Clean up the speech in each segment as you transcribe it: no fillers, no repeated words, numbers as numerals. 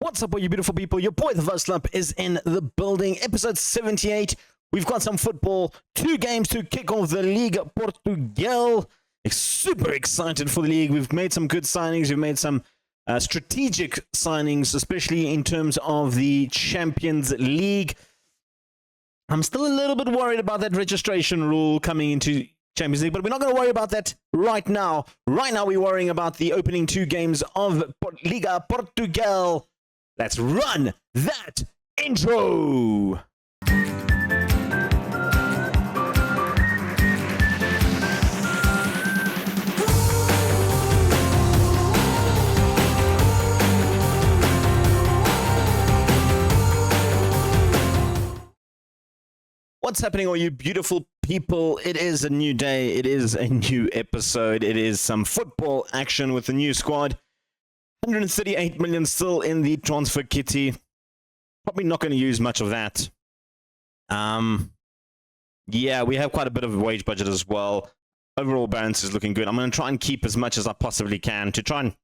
What's up, all you beautiful people? Your boy, the Vuvuzela, is in the building. Episode 78. We've got some football. 2 games to kick off the Liga Portugal. Super excited for the league. We've made some good signings. We've made some strategic signings, especially in terms of the Champions League. I'm still a little bit worried about that registration rule coming into Champions League, but we're not going to worry about that right now. Right now, we're worrying about the opening 2 games of Liga Portugal. Let's run that intro. What's happening, all you beautiful people? It is a new day. It is a new episode. It is some football action with the new squad. 138 million still in the transfer kitty. Probably not going to use much of that. Yeah, we have quite a bit of a wage budget as well. Overall balance is looking good. I'm going to try and keep as much as I possibly can to try and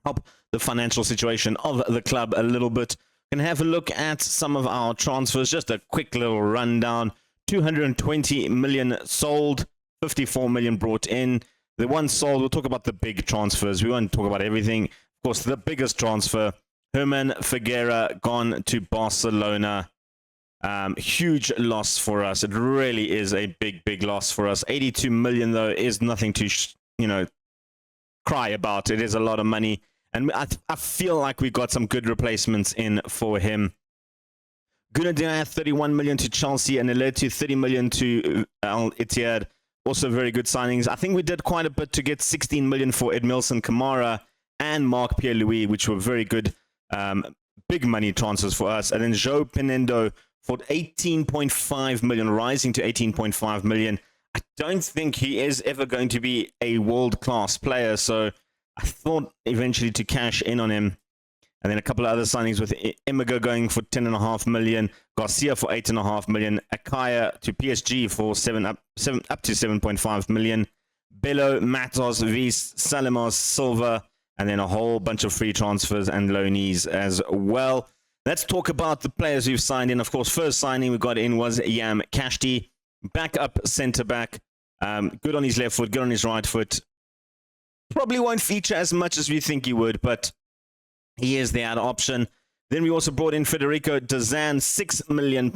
help the financial situation of the club a little bit. Going to have a look at some of our transfers. Just a quick little rundown. 220 million sold, 54 million brought in. The one sold, we'll talk about the big transfers. We won't talk about everything. Of course, the biggest transfer, Herman Figueira gone to Barcelona. Huge loss for us. It really is a big loss for us. 82 million, though, is nothing to, cry about. It is a lot of money. And I feel like we got some good replacements in for him. Gunnar 31 million to Chelsea and Aleti 30 million to Al Ittihad. Also very good signings. I think we did quite a bit to get 16 million for Edmilson Kamara and Mark Pierre-Louis, which were very good big money transfers for us. And then Joe Pinendo for 18.5 million, rising to 18.5 million. I don't think he is ever going to be a world-class player, so I thought eventually to cash in on him. And then a couple of other signings with Imiga going for 10.5 million, Garcia for 8.5 million, Akaya to PSG for up to 7.5 million, Bello, Matos, Vies, Salemos, Silva, and then a whole bunch of free transfers and loanees as well. Let's talk about the players we've signed in. Of course, first signing we got in was Yam Kashti, backup centre-back, good on his left foot, good on his right foot. Probably won't feature as much as we think he would, but he is the other option. Then we also brought in Federico Dazan, £6 million,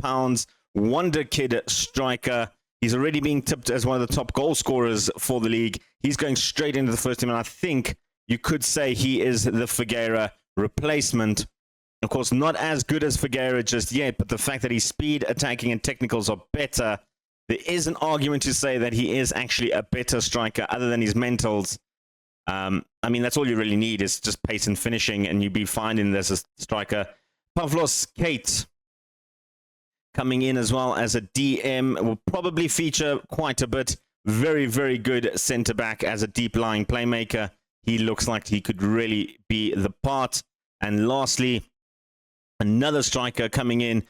wonder kid striker. He's already being tipped as one of the top goal scorers for the league. He's going straight into the first team, and I think you could say he is the Figueira replacement. Of course, not as good as Figueira just yet, but the fact that his speed, attacking, and technicals are better, there is an argument to say that he is actually a better striker other than his mentals. I mean, that's all you really need is just pace and finishing, and you'd be fine in this as a striker. Pavlos Kate coming in as well as a DM will probably feature quite a bit. Very, very good centre-back as a deep-lying playmaker. He looks like he could really be the part. And lastly, another striker coming in,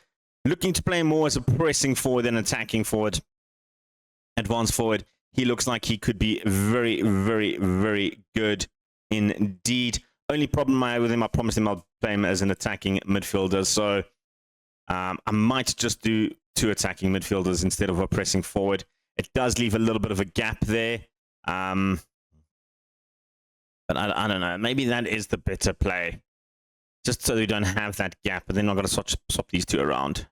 looking to play more as a pressing forward than attacking forward, advanced forward. He looks like he could be very, very, very good indeed. Only problem I have with him, I promised him I'll play him as an attacking midfielder. So I might just do 2 attacking midfielders instead of a pressing forward. It does leave a little bit of a gap there. But I don't know. Maybe that is the better play. Just so we don't have that gap, but then I've got to swap these 2 around.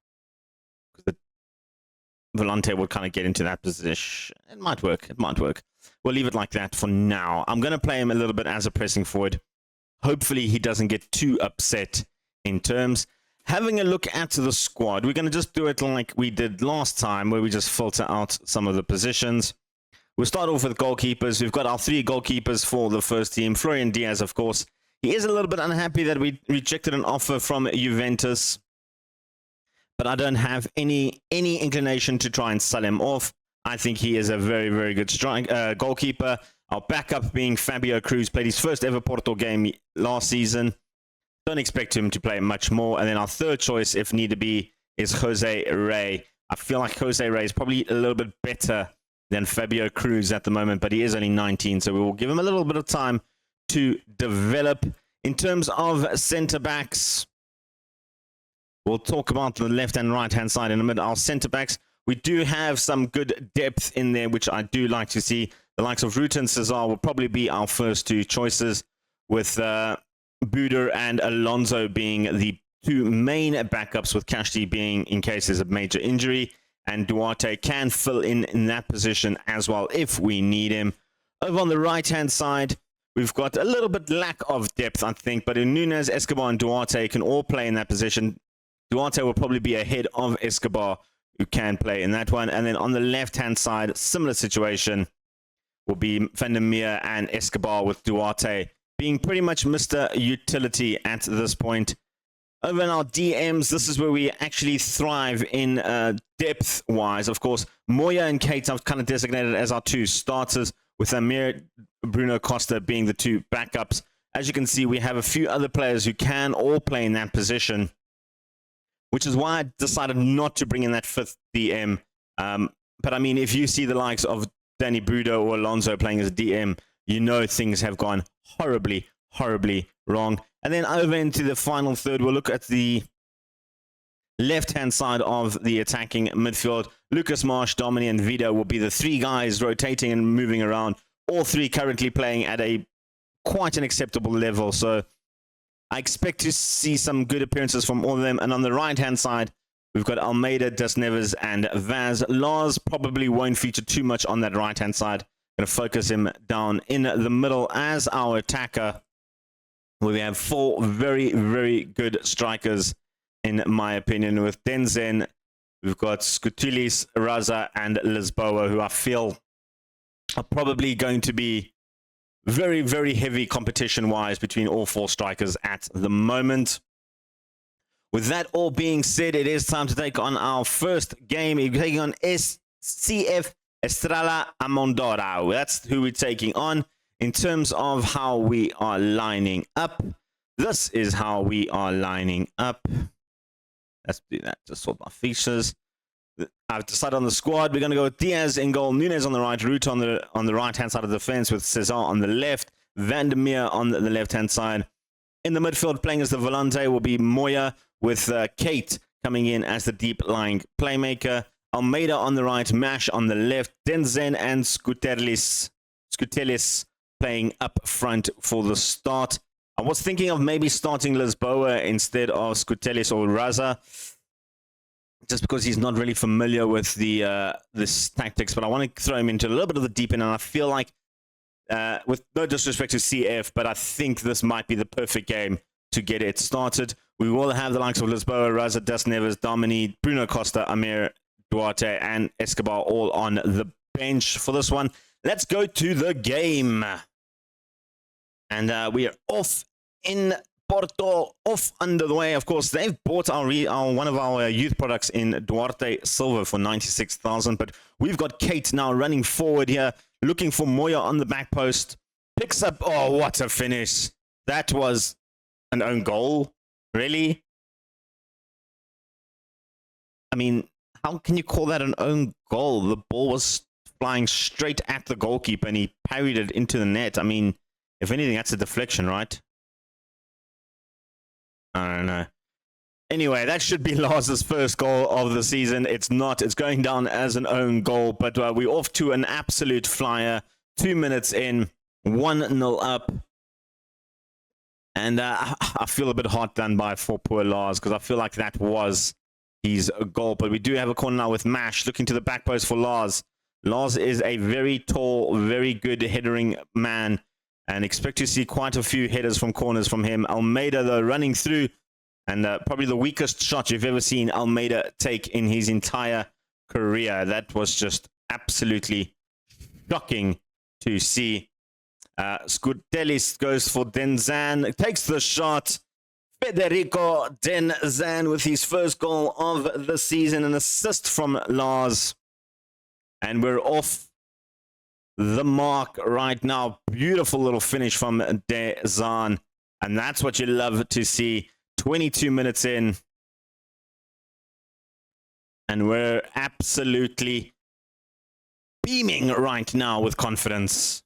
Volante will kind of get into that position. It might work. It might work. We'll leave it like that for now. I'm going to play him a little bit as a pressing forward. Hopefully he doesn't get too upset in terms. Having a look at the squad, we're going to just do it like we did last time, where we just filter out some of the positions. We'll start off with goalkeepers. We've got our 3 goalkeepers for the first team. Florian Diaz, of course. He is a little bit unhappy that we rejected an offer from Juventus. But I don't have any inclination to try and sell him off. I think he is a very, very good goalkeeper. Our backup being Fabio Cruz, played his first ever Porto game last season. Don't expect him to play much more. And then our third choice, if need be, is Jose Rey. I feel like Jose Rey is probably a little bit better than Fabio Cruz at the moment, but he is only 19, so we will give him a little bit of time to develop. In terms of centre-backs, we'll talk about the left and right-hand side in a minute. Our centre-backs, we do have some good depth in there, which I do like to see. The likes of Ruud and Cesar will probably be our first two choices, with Buder and Alonso being the two main backups, with Kashti being in case there's a major injury, and Duarte can fill in that position as well if we need him. Over on the right-hand side, we've got a little bit lack of depth, I think, but Nunes, Escobar, and Duarte can all play in that position. Duarte will probably be ahead of Escobar, who can play in that one. And then on the left-hand side, similar situation will be Van der Meer and Escobar, with Duarte being pretty much Mr. Utility at this point. Over in our DMs, this is where we actually thrive in depth-wise. Of course, Moya and Kate I've kind of designated as our two starters, with Amir, Bruno Costa being the two backups. As you can see, we have a few other players who can all play in that position, which is why I decided not to bring in that fifth DM. But I mean, if you see the likes of Danny Budo or Alonso playing as a DM, you know things have gone horribly, horribly wrong. And then over into the final third, we'll look at the left-hand side of the attacking midfield. Lucas Marsh, Domini, and Vida will be the three guys rotating and moving around. All three currently playing at quite an acceptable level. So I expect to see some good appearances from all of them. And on the right-hand side, we've got Almeida, Das Neves, and Vaz. Lars probably won't feature too much on that right-hand side. Going to focus him down in the middle as our attacker. We have four very, very good strikers, in my opinion. With Denzen, we've got Skutilis, Raza, and Lisboa, who I feel are probably going to be very, very heavy competition-wise between all four strikers at the moment. With that all being said, it is time to take on our first game. We're taking on CF Estrela Amondora. That's who we're taking on. In terms of how we are lining up, this is how we are lining up. Let's do that to sort my features. I've decided on the squad. We're going to go with Diaz in goal, Nunes on the right, Root on the right-hand side of the fence, with Cesar on the left, Van der Meer on the left-hand side. In the midfield, playing as the volante, will be Moya, with Kate coming in as the deep-lying playmaker. Almeida on the right, Mash on the left, Denzen and Skutelis playing up front for the start. I was thinking of maybe starting Lisboa instead of Skutelis or Raza, just because he's not really familiar with this tactics, but I want to throw him into a little bit of the deep end, and I feel like, with no disrespect to CF, but I think this might be the perfect game to get it started. We will have the likes of Lisboa, Raza, Das Neves, Domini, Bruno Costa, Amir, Duarte, and Escobar all on the bench for this one. Let's go to the game. And we are off in Porto, off under the way. Of course, they've bought our one of our youth products in Duarte Silver for 96,000. But we've got Kate now running forward here, looking for Moya on the back post. Picks up, oh, what a finish. That was an own goal, really? I mean, how can you call that an own goal? The ball was flying straight at the goalkeeper and he parried it into the net. I mean, if anything, that's a deflection, right? I don't know. Anyway, that should be Lars's first goal of the season. It's not. It's going down as an own goal, but we're off to an absolute flyer. 2 minutes in, 1-0 up. And I feel a bit hard done by for poor Lars, because I feel like that was his goal. But we do have a corner now with Mash looking to the back post for Lars. Lars is a very tall, very good headering man, and expect to see quite a few headers from corners from him. Almeida, though, running through, and probably the weakest shot you've ever seen Almeida take in his entire career. That was just absolutely shocking to see. Skutelis goes for Denzan, takes the shot. Federico Denzan with his first goal of the season, an assist from Lars. And we're off the mark right now. Beautiful little finish from Denzan. And that's what you love to see. 22 minutes in. And we're absolutely beaming right now with confidence.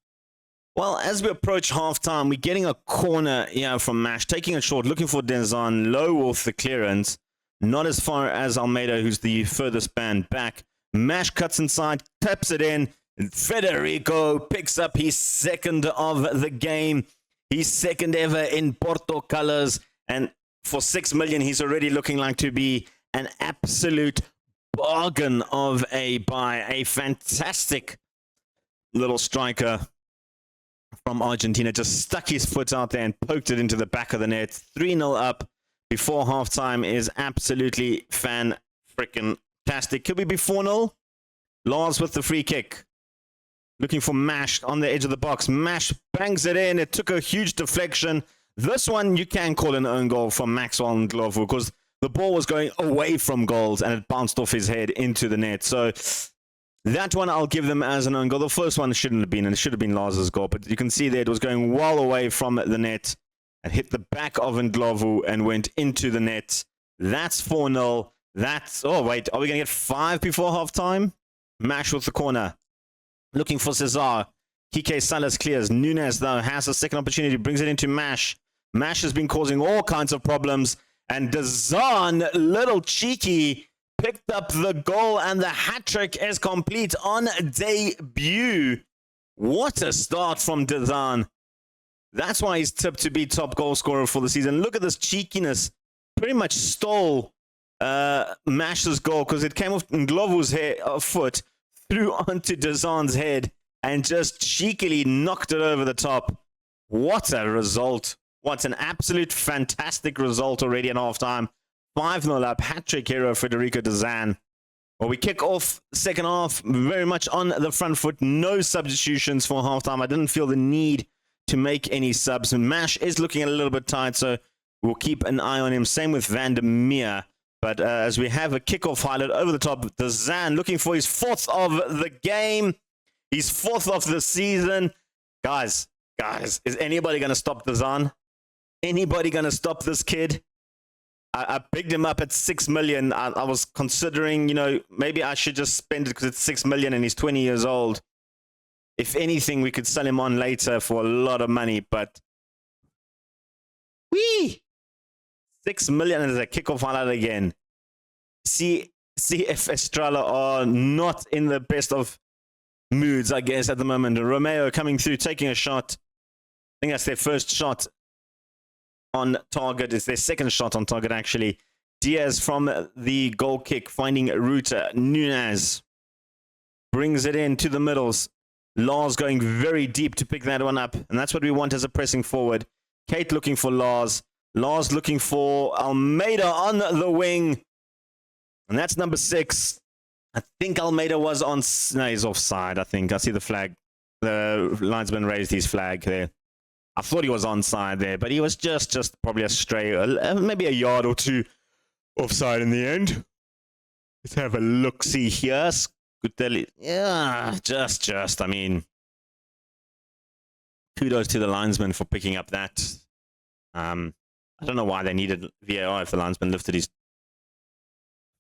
Well, as we approach halftime, we're getting a corner here from Mash, taking it short, looking for Denzan, low off the clearance, not as far as Almeida, who's the furthest man back. Mash cuts inside, taps it in. Federico picks up his second of the game, his second ever in Porto colors, and for 6 million, he's already looking like to be an absolute bargain of a buy. A fantastic little striker from Argentina just stuck his foot out there and poked it into the back of the net. 3-0 up before halftime is absolutely fan-freaking-tastic. Could we be 4-0? Lars with the free kick. Looking for Mash on the edge of the box. Mash bangs it in. It took a huge deflection. This one you can call an own goal from Maxwell Ndlovu because the ball was going away from goals and it bounced off his head into the net. So that one I'll give them as an own goal. The first one shouldn't have been, and it should have been Lars's goal. But you can see there it was going well away from the net and hit the back of Ndlovu and went into the net. That's 4-0. That's, oh wait, are we going to get 5 before halftime? Mash with the corner. Looking for Cesar. Kike Salas clears. Nunes, though, has a second opportunity. Brings it into Mash. Mash has been causing all kinds of problems. And Dazan, little cheeky, picked up the goal. And the hat-trick is complete on debut. What a start from Dazan. That's why he's tipped to be top goal scorer for the season. Look at this cheekiness. Pretty much stole Mash's goal because it came off Ndlovu's foot, threw onto Dazan's head, and just cheekily knocked it over the top. What a result. What an absolute fantastic result already in halftime. 5-0 up, hat-trick hero Federico Dazan. Well, we kick off second half very much on the front foot. No substitutions for halftime. I didn't feel the need to make any subs. Mash is looking a little bit tight, so we'll keep an eye on him. Same with Van der Meer. But as we have a kickoff highlight over the top, Dazan looking for his 4th of the game. His 4th of the season. Guys, is anybody going to stop Dazan? Anybody going to stop this kid? I picked him up at 6 million. I was considering, maybe I should just spend it because it's 6 million and he's 20 years old. If anything, we could sell him on later for a lot of money, but 6 million as a kickoff highlight again. CF Estrella are not in the best of moods, I guess, at the moment. Romeo coming through, taking a shot. I think that's their first shot on target. It's their second shot on target, actually. Diaz from the goal kick, finding Ruta. Nunes brings it in to the middles. Lars going very deep to pick that one up, and that's what we want as a pressing forward. Kate looking for Lars. Lars looking for Almeida on the wing. And that's number 6. I think Almeida was on... No, he's offside, I think. I see the flag. The linesman raised his flag there. I thought he was onside there, but he was just probably a stray, maybe a yard or 2 offside in the end. Let's have a look-see here. Scutelli. Yeah, just, I mean... Kudos to the linesman for picking up that. I don't know why they needed VAR if the linesman lifted his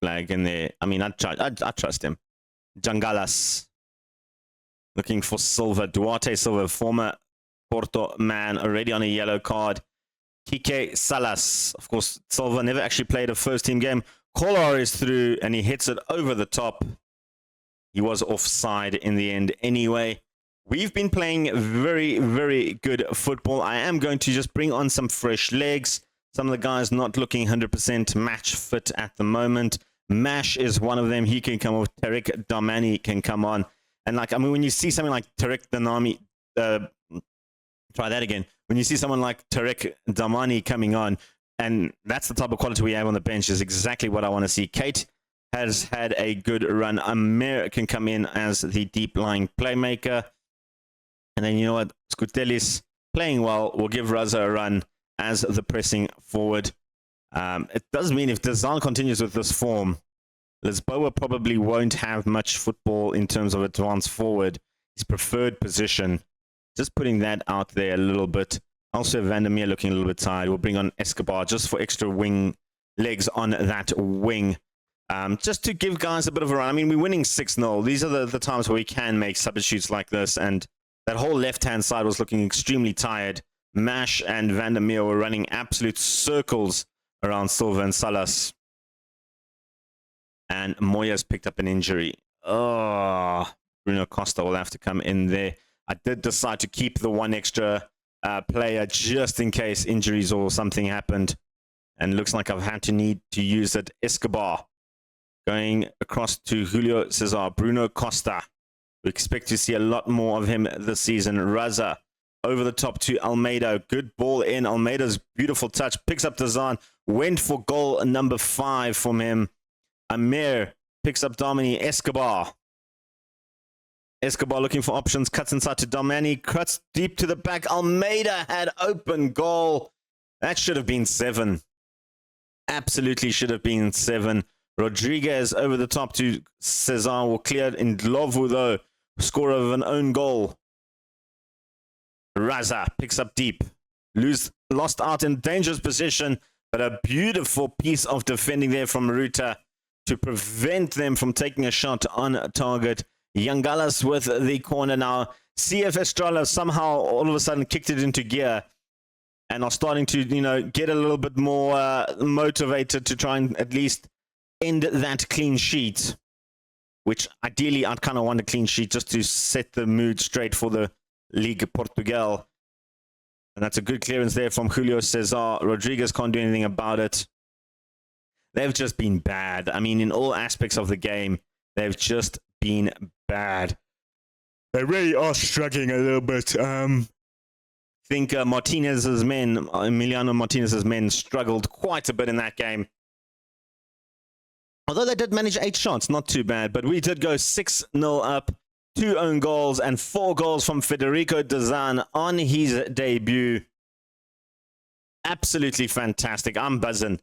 flag in there. I mean, I trust him. Jangalas looking for Silva. Duarte Silva, former Porto man, already on a yellow card. Kike Salas. Of course, Silva never actually played a first-team game. Kolar is through, and he hits it over the top. He was offside in the end anyway. We've been playing very, very good football. I am going to just bring on some fresh legs. Some of the guys not looking 100% match fit at the moment. Mash is one of them. He can come off. Tarek Damani can come on. And when you see something like Tarek Damani, try that again. When you see someone like Tarek Damani coming on, and that's the type of quality we have on the bench, is exactly what I want to see. Kate has had a good run. Amir can come in as the deep-lying playmaker. And then, you know what? Scutelli's playing well. We'll give Raza a run as the pressing forward. It does mean if Dazan continues with this form, Lisboa probably won't have much football in terms of advance forward. His preferred position. Just putting that out there a little bit. Also, Van der Meer looking a little bit tired. We'll bring on Escobar just for extra wing legs on that wing. Just to give guys a bit of a run. I mean, we're winning 6-0. These are the times where we can make substitutes like this and That whole left-hand side was looking extremely tired. Mash and Vandermeer were running absolute circles around Silva and Salas. And Moyes picked up an injury. Oh, Bruno Costa will have to come in there. I did decide to keep the one extra player just in case injuries or something happened. And looks like I've had to need to use it. Escobar going across to Julio Cesar. Bruno Costa. We expect to see a lot more of him this season. Raza over the top to Almeida. Good ball in. Almeida's beautiful touch. Picks up Dazan. Went for goal number 5 from him. Amir picks up Domini. Escobar. Escobar looking for options. Cuts inside to Domani. Cuts deep to the back. Almeida had open goal. That should have been 7. Absolutely should have been 7. Rodriguez over the top to Cesar. Will clear in Dlovu though. Score of an own goal. Raza picks up deep. Lost out in dangerous position, but a beautiful piece of defending there from Ruta to prevent them from taking a shot on target. Yangalas with the corner now. CF Estrella somehow all of a sudden kicked it into gear and are starting to, get a little bit more motivated to try and at least end that clean sheet, which ideally I'd kind of want a clean sheet just to set the mood straight for the Liga Portugal. And that's a good clearance there from Julio Cesar. Rodriguez can't do anything about it. They've just been bad. I mean, in all aspects of the game, they've just been bad. They really are struggling a little bit. I think Martinez's men, Emiliano Martinez's men, struggled quite a bit in that game. Although they did manage 8 shots, not too bad. But we did go 6-0 up, 2 own goals, and 4 goals from Federico Dazan on his debut. Absolutely fantastic. I'm buzzing.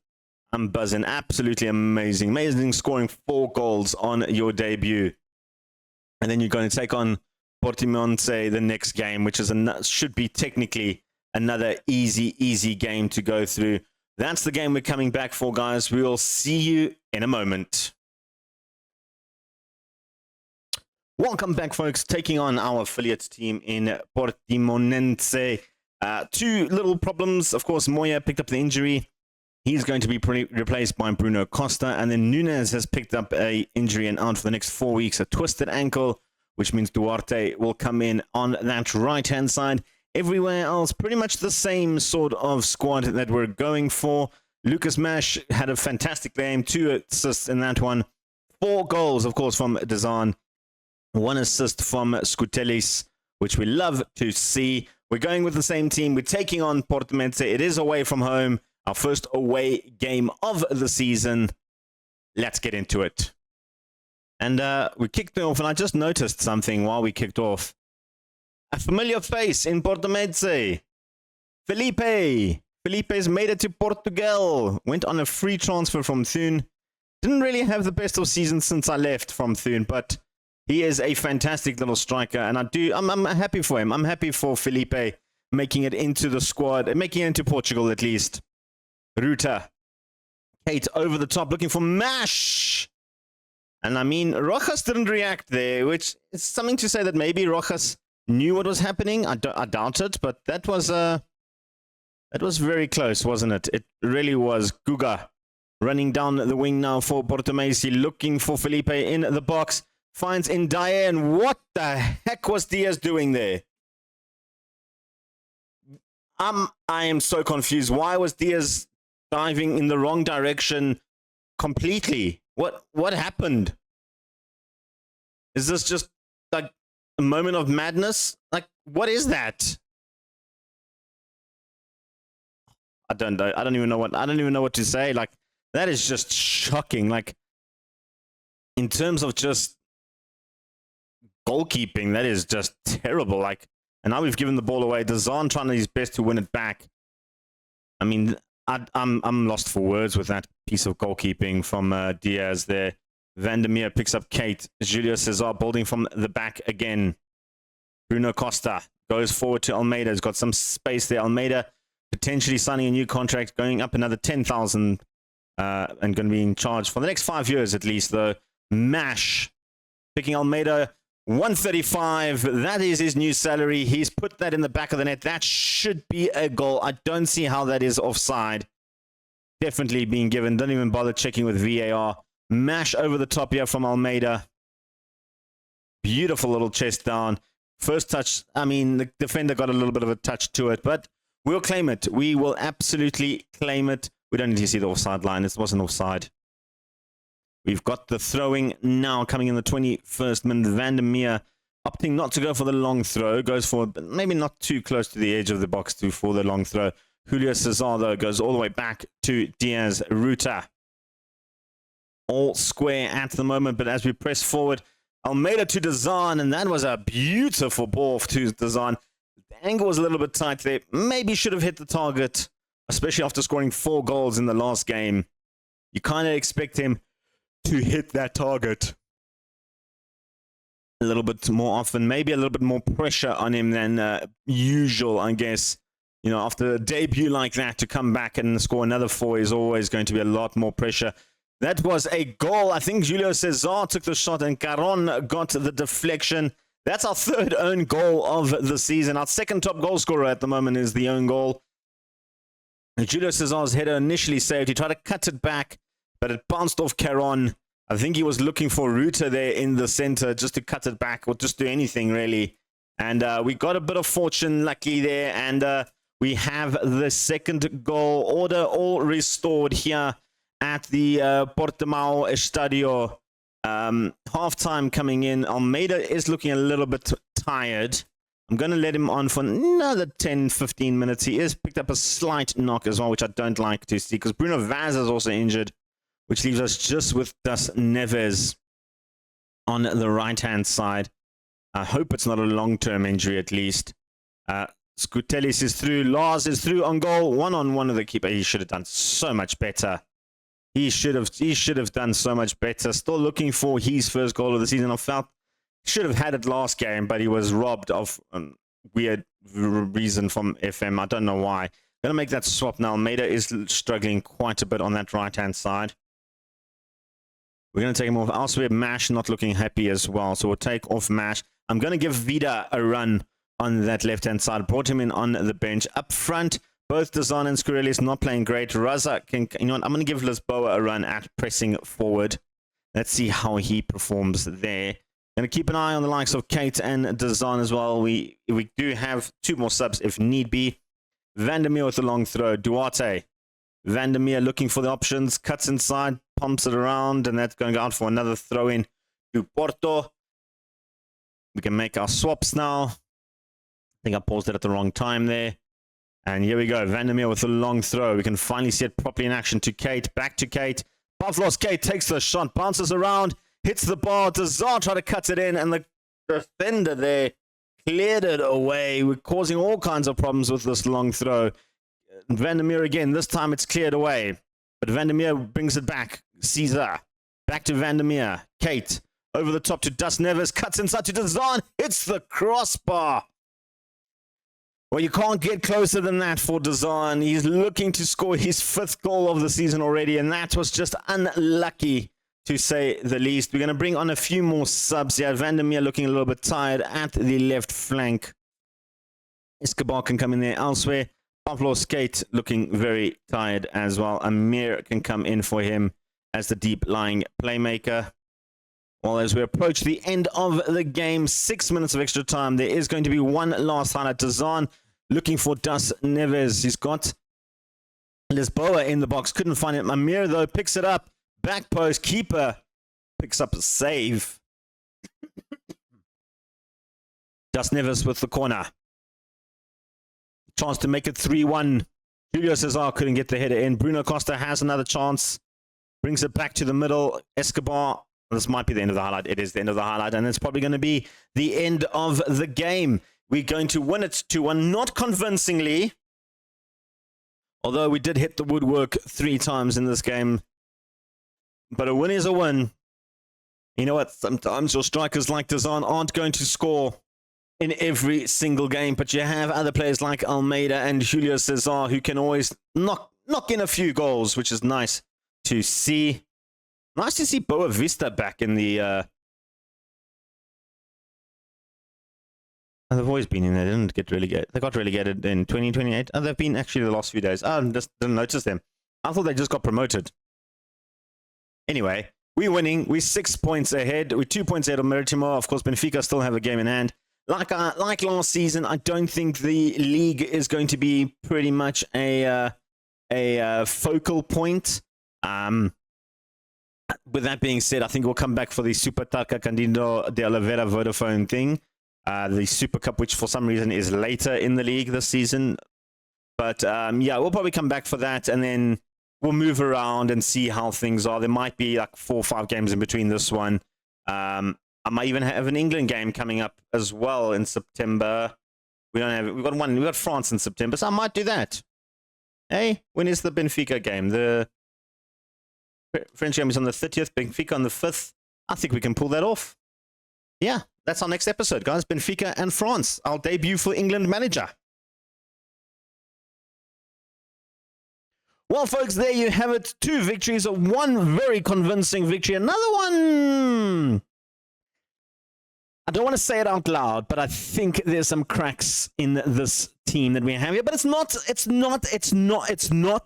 Absolutely amazing. Amazing scoring 4 goals on your debut. And then you're going to take on Portimonense the next game, which is should be technically another easy game to go through. That's the game we're coming back for, guys. We will see you in a moment. Welcome back, folks. Taking on our affiliates team in Portimonense. 2 little problems. Of course, Moya picked up the injury. He's going to be replaced by Bruno Costa. And then Nunes has picked up an injury and out for the next 4 weeks. A twisted ankle, which means Duarte will come in on that right-hand side. Everywhere else, pretty much the same sort of squad that we're going for. Lucas Mash had a fantastic game. 2 assists in that one. 4 goals, of course, from Dazan. 1 assist from Skutelis, which we love to see. We're going with the same team. We're taking on Portimonense. It is away from home. Our first away game of the season. Let's get into it. And we kicked off, and I just noticed something while we kicked off. A familiar face in Portimonense. Felipe. Felipe's made it to Portugal. Went on a free transfer from Thun. Didn't really have the best of seasons since I left from Thun, but he is a fantastic little striker, and I'm happy for him. I'm happy for Felipe making it into the squad, making it into Portugal at least. Ruta. Kate over the top, looking for Mash. And I mean, Rojas didn't react there, which is something to say that maybe Rojas knew what was happening. I doubt it, but that was very close, wasn't it? It really was. Guga running down the wing now for Portimonense, looking for Felipe in the box. Finds Ndiaye, and what the heck was Diaz doing there? I am so confused. Why was Diaz diving in the wrong direction completely? What happened? Is this just like a moment of madness? Like, what is that? I don't know. I don't even know what to say. Like, that is just shocking. Like, in terms of just goalkeeping, that is just terrible. Like, and now we've given the ball away. Dazan trying his best to win it back. I mean, I'm lost for words with that piece of goalkeeping from Diaz there. Vandermeer picks up Kate. Julio Cesar building from the back again. Bruno Costa goes forward to Almeida. He's got some space there. Almeida potentially signing a new contract, going up another 10,000 and going to be in charge for the next 5 years at least, though. Mash picking Almeida. 135. That is his new salary. He's put that in the back of the net. That should be a goal. I don't see how that is offside. Definitely being given. Don't even bother checking with VAR. Mash over the top here from Almeida. Beautiful little chest down. First touch. I mean, the defender got a little bit of a touch to it, but we'll claim it. We will absolutely claim it. We don't need to see the offside line. It wasn't offside. We've got the throwing now coming in the 21st minute. Vandermeer opting not to go for the long throw. Goes for maybe not too close to the edge of the box for the long throw. Julio Cesar, though, goes all the way back to Diaz Ruta. All square at the moment, but as we press forward, Almeida to Dazan, and that was a beautiful ball to Dazan. The angle was a little bit tight there. Maybe should have hit the target, especially after scoring 4 goals in the last game. You kind of expect him to hit that target a little bit more often, maybe a little bit more pressure on him than usual, I guess. You know, after a debut like that, to come back and score another 4 is always going to be a lot more pressure. That was a goal. I think Julio Cesar took the shot and Caron got the deflection. That's our 3rd own goal of the season. Our 2nd top goal scorer at the moment is the own goal. Julio Cesar's header initially saved. He tried to cut it back, but it bounced off Caron. I think he was looking for Ruta there in the center just to cut it back or just do anything really. And we got a bit of fortune luckily there. And we have the 2nd goal. Order all restored here at the Portimao Estadio. Halftime coming in. Almeida is looking a little bit tired. I'm going to let him on for another 10-15 minutes. He is picked up a slight knock as well, which I don't like to see, because Bruno Vaz is also injured, which leaves us just with Das Neves on the right-hand side. I hope it's not a long-term injury at least. Skutelis is through. Lars is through on goal. One-on-one with the keeper. He should have done so much better. He should have done so much better. Still looking for his first goal of the season. I felt he should have had it last game, but he was robbed of weird reason from FM. I don't know why. Going to make that swap now. Almeida is struggling quite a bit on that right-hand side. We're going to take him off. Elsewhere, Mash not looking happy as well. So we'll take off Mash. I'm going to give Vida a run on that left-hand side. Brought him in on the bench. Up front, both Dazan and Skurelius not playing great. Raza can, you know what, I'm going to give Lisboa a run at pressing forward. Let's see how he performs there. Going to keep an eye on the likes of Kate and Dazan as well. We do have 2 more subs if need be. Vandermeer with the long throw. Duarte. Vandermeer looking for the options. Cuts inside. Pumps it around. And that's going to go out for another throw in to Porto. We can make our swaps now. I think I paused it at the wrong time there. And here we go. Vandermeer with a long throw. We can finally see it properly in action to Kate. Back to Kate. Pavlos Kate takes the shot. Bounces around. Hits the bar. Dazar try to cut it in. And the defender there cleared it away. We're causing all kinds of problems with this long throw. Vandermeer again. This time it's cleared away. But Vandermeer brings it back. Caesar. Back to Vandermeer. Kate. Over the top to Das Neves. Cuts inside to Dazan. Hits the crossbar. Well, you can't get closer than that for Dazan. He's looking to score his 5th goal of the season already, and that was just unlucky, to say the least. We're going to bring on a few more subs here. Vandermeer looking a little bit tired at the left flank. Escobar can come in there elsewhere. Pavlo Skate looking very tired as well. Amir can come in for him as the deep-lying playmaker. Well, as we approach the end of the game, 6 minutes of extra time, there is going to be one last highlight. Dazan looking for Das Neves. He's got Lisboa in the box. Couldn't find it. Amir, though, picks it up. Back post. Keeper picks up a save. Das Neves with the corner. Chance to make it 3-1. Julio Cesar couldn't get the header in. Bruno Costa has another chance. Brings it back to the middle. Escobar. This might be the end of the highlight. It is the end of the highlight, and it's probably going to be the end of the game. We're going to win it 2-1, not convincingly, although we did hit the woodwork 3 times in this game. But a win is a win. You know what? Sometimes your strikers like Dazan aren't going to score in every single game, but you have other players like Almeida and Julio Cesar who can always knock in a few goals, which is nice to see. Nice to see Boa Vista back in the And they've always been in there. They didn't get relegated. They got relegated in 2028. And they've been actually the last few days. I just didn't notice them. I thought they just got promoted. Anyway, we're winning. We're 6 points ahead. We're 2 points ahead of Maritimor. Of course, Benfica still have a game in hand. Like last season, I don't think the league is going to be pretty much a focal point. With that being said, I think we'll come back for the Super Tarka Candido de Oliveira Vodafone thing. The Super Cup, which for some reason is later in the league this season. But yeah, we'll probably come back for that, and then we'll move around and see how things are. There might be like 4 or 5 games in between this one. I might even have an England game coming up as well in September. We've got France in September, so I might do that. Hey, when is the Benfica game? The French game is on the 30th, Benfica on the 5th. I think we can pull that off. Yeah, that's our next episode, guys. Benfica and France. Our debut for England manager. Well, folks, there you have it. 2 victories, 1 very convincing victory. Another one, I don't want to say it out loud, but I think there's some cracks in this team that we have here. But it's not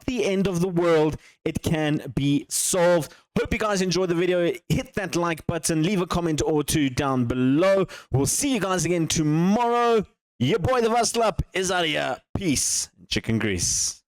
the end of the world. It can be solved. Hope you guys enjoyed the video. Hit that like button. Leave a comment or 2 down below. We'll see you guys again tomorrow. Your boy, the Vaslap, is out of here. Peace. Chicken grease.